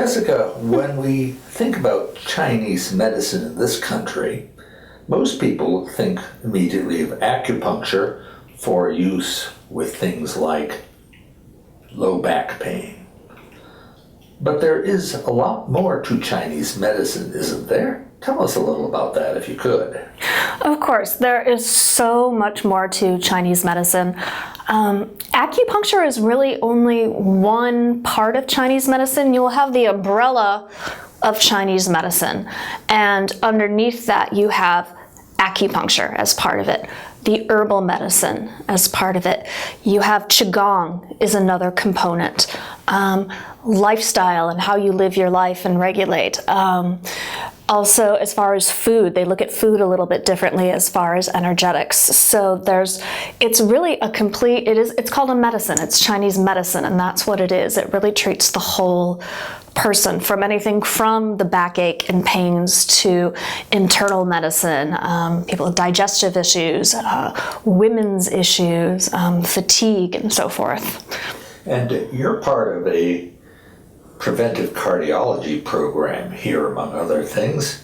Jessica, when we think about Chinese medicine in this country, most people think immediately of acupuncture for use with things like low back pain. But there is a lot more to Chinese medicine, isn't there? Tell us a little about that if you could. Of course, there is so much more to Chinese medicine. Acupuncture is really only one part of Chinese medicine. You'll have the umbrella of Chinese medicine, and underneath that you have acupuncture as part of it, the herbal medicine as part of it. You have Qigong is another component. Lifestyle and how you live your life and regulate. Also, as far as food, they look at food a little bit differently as far as energetics. So it's really it's called a medicine. It's Chinese medicine, and that's what it is. It really treats the whole person, from anything from the backache and pains to internal medicine, people with digestive issues, women's issues, fatigue, and so forth. And you're part of a preventive cardiology program here, among other things.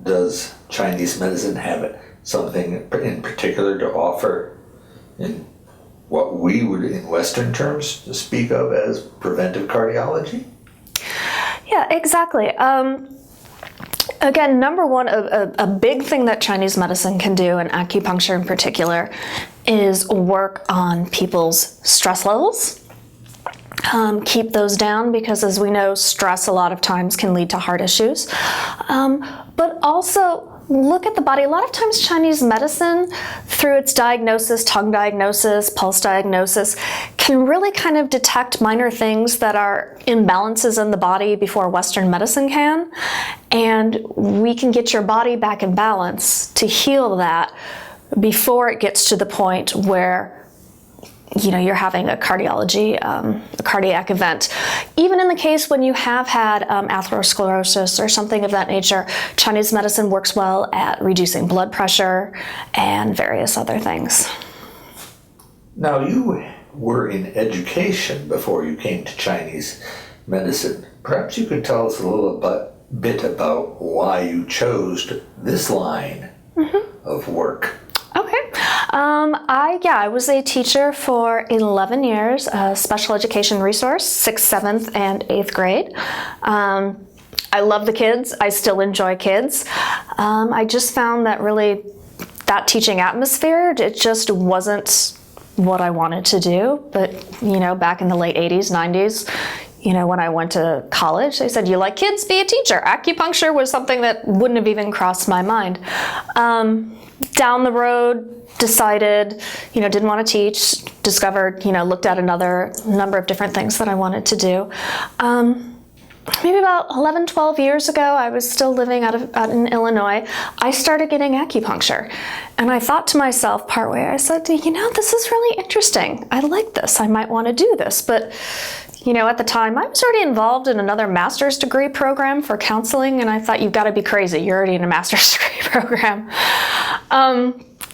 Does Chinese medicine have something in particular to offer in what we would, in Western terms, speak of as preventive cardiology? Yeah, exactly. Again, number one, a big thing that Chinese medicine can do, and acupuncture in particular, is work on people's stress levels. Keep those down, because as we know, stress a lot of times can lead to heart issues. But also look at the body. A lot of times Chinese medicine, through its diagnosis, tongue diagnosis, pulse diagnosis, can really kind of detect minor things that are imbalances in the body before Western medicine can. And we can get your body back in balance to heal that before it gets to the point where you're having a cardiac event. Even in the case when you have had atherosclerosis or something of that nature, Chinese medicine works well at reducing blood pressure and various other things. Now, you were in education before you came to Chinese medicine. Perhaps you could tell us a little bit about why you chose this line of work. Okay. I was a teacher for 11 years, a special education resource, 6th, 7th, and 8th grade. I love the kids. I still enjoy kids. I just found that really that teaching atmosphere, it just wasn't what I wanted to do. But, back in the late 80s, 90s, when I went to college, they said, you like kids, be a teacher. Acupuncture was something that wouldn't have even crossed my mind. Down the road, decided, didn't want to teach, discovered, looked at another number of different things that I wanted to do. Maybe about 11, 12 years ago, I was still living out in Illinois. I started getting acupuncture. And I thought to myself partway, I said, this is really interesting. I like this. I might want to do this. But at the time, I was already involved in another master's degree program for counseling, and I thought, you've got to be crazy. You're already in a master's degree program.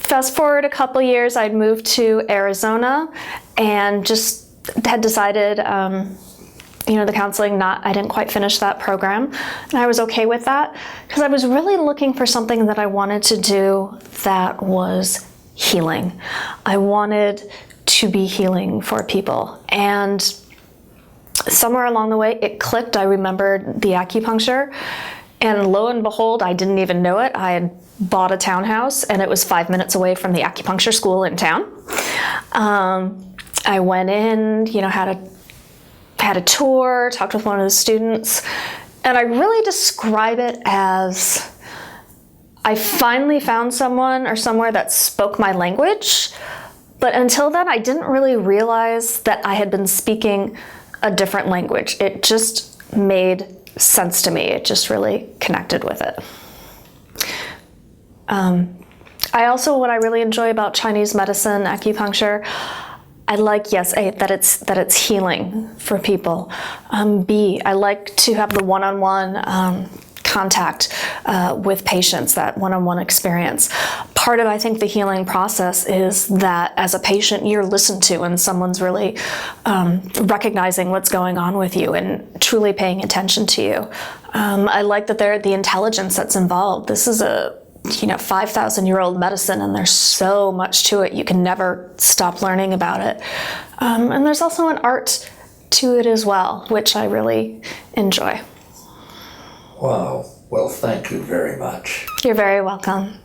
Fast forward a couple years, I'd moved to Arizona and just had decided, the counseling, I didn't quite finish that program, and I was okay with that because I was really looking for something that I wanted to do that was healing. I wanted to be healing for people, and somewhere along the way, it clicked. I remembered the acupuncture, and lo and behold, I didn't even know it. I had bought a townhouse, and it was 5 minutes away from the acupuncture school in town. I went in, had a tour, talked with one of the students, and I really describe it as I finally found someone or somewhere that spoke my language, but until then, I didn't really realize that I had been speaking a different language. It just made sense to me. It just really connected with it. What I really enjoy about Chinese medicine, acupuncture, I like, that it's healing for people. I like to have the one-on-one contact with patients, that one-on-one experience. part of, I think, the healing process is that as a patient, you're listened to and someone's really recognizing what's going on with you and truly paying attention to you. I like that the intelligence that's involved. This is a 5,000-year-old medicine, and there's so much to it. You can never stop learning about it. And there's also an art to it as well, which I really enjoy. Wow. Well, thank you very much. You're very welcome.